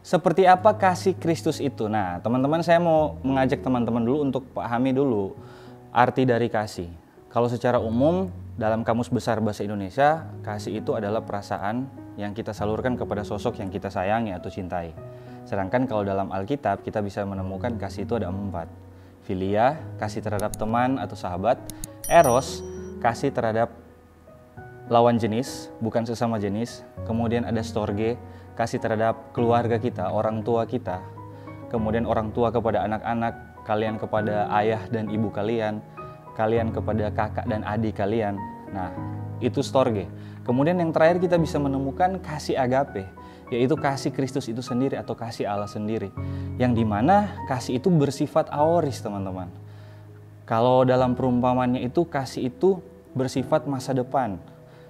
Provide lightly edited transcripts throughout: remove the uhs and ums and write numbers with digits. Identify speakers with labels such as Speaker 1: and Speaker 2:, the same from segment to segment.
Speaker 1: Seperti apa kasih Kristus itu? Nah, teman-teman, saya mau mengajak teman-teman dulu untuk pahami dulu arti dari kasih. Kalau secara umum dalam Kamus Besar Bahasa Indonesia, kasih itu adalah perasaan yang kita salurkan kepada sosok yang kita sayangi atau cintai. Sedangkan kalau dalam Alkitab kita bisa menemukan kasih itu ada 4. Filia, kasih terhadap teman atau sahabat. Eros, kasih terhadap lawan jenis, bukan sesama jenis. Kemudian ada storge, kasih terhadap keluarga kita, orang tua kita. Kemudian orang tua kepada anak-anak, kalian kepada ayah dan ibu kalian, kalian kepada kakak dan adik kalian. Nah, itu storge. Kemudian yang terakhir kita bisa menemukan kasih agape, yaitu kasih Kristus itu sendiri atau kasih Allah sendiri. Yang dimana kasih itu bersifat aoris, teman-teman. Kalau dalam perumpamannya itu, kasih itu bersifat masa depan.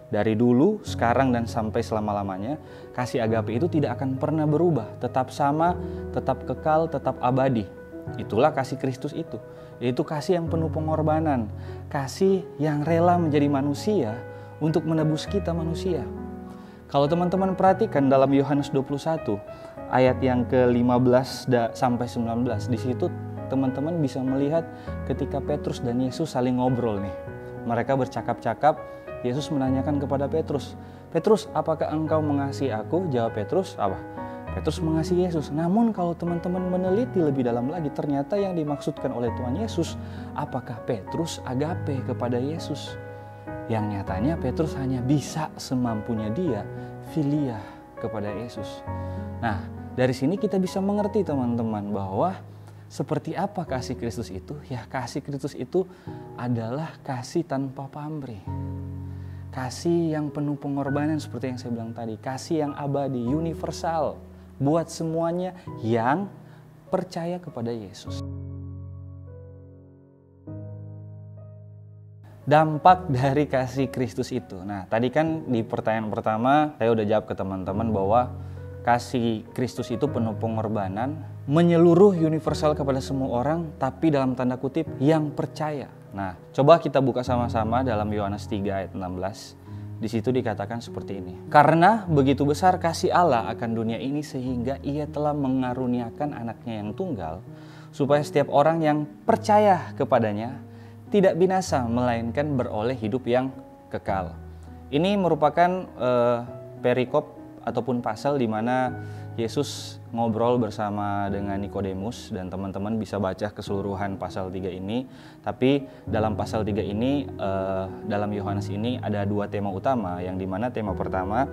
Speaker 1: Dari dulu, sekarang, dan sampai selama-lamanya, kasih agape itu tidak akan pernah berubah. Tetap sama, tetap kekal, tetap abadi. Itulah kasih Kristus itu. Yaitu kasih yang penuh pengorbanan. Kasih yang rela menjadi manusia untuk menebus kita manusia. Kalau teman-teman perhatikan dalam Yohanes 21, ayat yang ke-15 sampai 19, di situ teman-teman bisa melihat ketika Petrus dan Yesus saling ngobrol nih. Mereka bercakap-cakap, Yesus menanyakan kepada Petrus, "Petrus, apakah engkau mengasihi aku?" Jawab Petrus, apa? Petrus mengasihi Yesus. Namun kalau teman-teman meneliti lebih dalam lagi, ternyata yang dimaksudkan oleh Tuhan Yesus, apakah Petrus agape kepada Yesus? Yang nyatanya Petrus hanya bisa semampunya dia filia kepada Yesus. Nah, dari sini kita bisa mengerti, teman-teman, bahwa seperti apa kasih Kristus itu? Ya, kasih Kristus itu adalah kasih tanpa pamrih. Kasih yang penuh pengorbanan seperti yang saya bilang tadi. Kasih yang abadi, universal. Buat semuanya yang percaya kepada Yesus. Dampak dari kasih Kristus itu. Nah, tadi kan di pertanyaan pertama saya udah jawab ke teman-teman bahwa kasih Kristus itu penuh pengorbanan, menyeluruh universal kepada semua orang, tapi dalam tanda kutip yang percaya. Nah, coba kita buka sama-sama dalam Yohanes 3 ayat 16. Di situ dikatakan seperti ini. Karena begitu besar kasih Allah akan dunia ini sehingga Ia telah mengaruniakan anaknya yang tunggal, supaya setiap orang yang percaya kepadanya tidak binasa, melainkan beroleh hidup yang kekal. Ini merupakan perikop ataupun pasal di mana Yesus ngobrol bersama dengan Nikodemus, dan teman-teman bisa baca keseluruhan pasal 3 ini. Tapi dalam pasal 3 ini, dalam Yohanes ini ada 2 tema utama, yang dimana tema pertama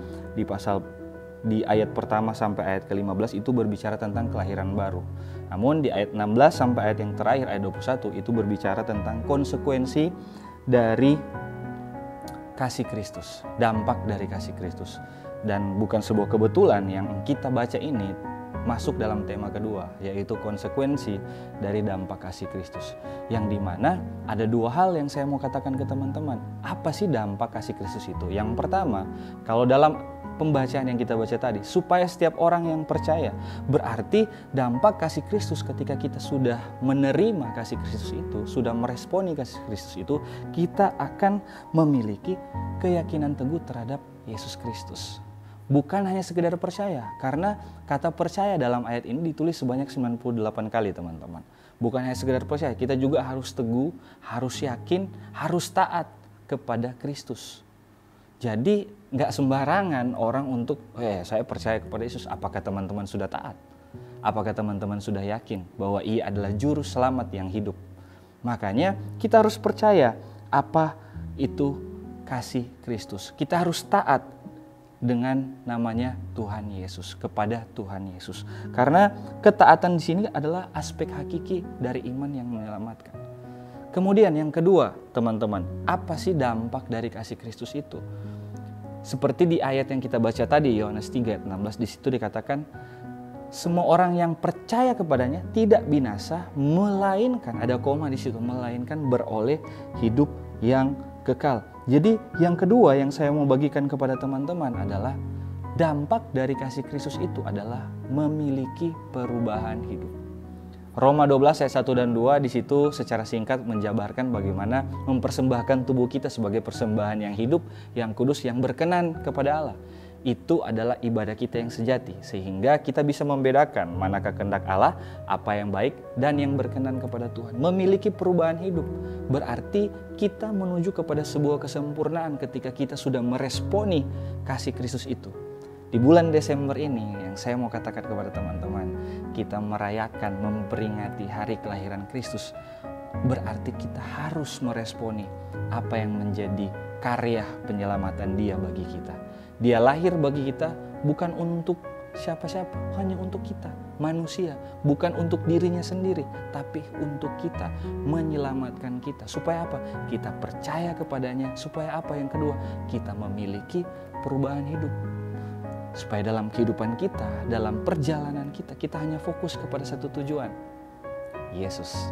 Speaker 1: di ayat pertama sampai ayat ke-15 itu berbicara tentang kelahiran baru. Namun di ayat 16 sampai ayat yang terakhir, ayat 21, itu berbicara tentang konsekuensi dari kasih Kristus, dampak dari kasih Kristus. Dan bukan sebuah kebetulan yang kita baca ini masuk dalam tema kedua, yaitu konsekuensi dari dampak kasih Kristus. Yang dimana ada 2 hal yang saya mau katakan ke teman-teman. Apa sih dampak kasih Kristus itu? Yang pertama, kalau dalam pembacaan yang kita baca tadi, supaya setiap orang yang percaya, berarti dampak kasih Kristus ketika kita sudah menerima kasih Kristus itu, sudah meresponi kasih Kristus itu, kita akan memiliki keyakinan teguh terhadap Yesus Kristus. Bukan hanya sekedar percaya, karena kata percaya dalam ayat ini ditulis sebanyak 98 kali, teman-teman. Bukan hanya sekedar percaya, kita juga harus teguh, harus yakin, harus taat kepada Kristus. Jadi nggak sembarangan orang untuk, saya percaya kepada Yesus. Apakah teman-teman sudah taat? Apakah teman-teman sudah yakin bahwa Ia adalah juru selamat yang hidup? Makanya kita harus percaya apa itu kasih Kristus. Kita harus taat dengan namanya Tuhan Yesus, kepada Tuhan Yesus. Karena ketaatan di sini adalah aspek hakiki dari iman yang menyelamatkan. Kemudian yang kedua, teman-teman, apa sih dampak dari kasih Kristus itu? Seperti di ayat yang kita baca tadi, Yohanes 3 ayat 16, di situ dikatakan semua orang yang percaya kepadanya tidak binasa, melainkan, ada koma di situ, melainkan beroleh hidup yang kekal. Jadi yang kedua yang saya mau bagikan kepada teman-teman adalah dampak dari kasih Kristus itu adalah memiliki perubahan hidup. Roma 12 ayat 1 dan 2 di situ secara singkat menjabarkan bagaimana mempersembahkan tubuh kita sebagai persembahan yang hidup, yang kudus, yang berkenan kepada Allah. itu adalah ibadah kita yang sejati, sehingga kita bisa membedakan manakah kehendak Allah, apa yang baik dan yang berkenan kepada Tuhan. Memiliki perubahan hidup berarti kita menuju kepada sebuah kesempurnaan ketika kita sudah meresponi kasih Kristus itu. Di bulan Desember ini yang saya mau katakan kepada teman-teman, kita merayakan, memperingati hari kelahiran Kristus. Berarti kita harus meresponi apa yang menjadi karya penyelamatan Dia bagi kita. Dia lahir bagi kita bukan untuk siapa-siapa, hanya untuk kita, manusia. Bukan untuk dirinya sendiri, tapi untuk kita, menyelamatkan kita. Supaya apa? Kita percaya kepadanya. Supaya apa? Yang kedua, kita memiliki perubahan hidup. Supaya dalam kehidupan kita, dalam perjalanan kita, kita hanya fokus kepada satu tujuan. Yesus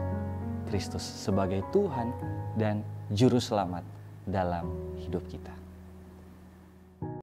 Speaker 1: Kristus sebagai Tuhan dan Juru Selamat dalam hidup kita.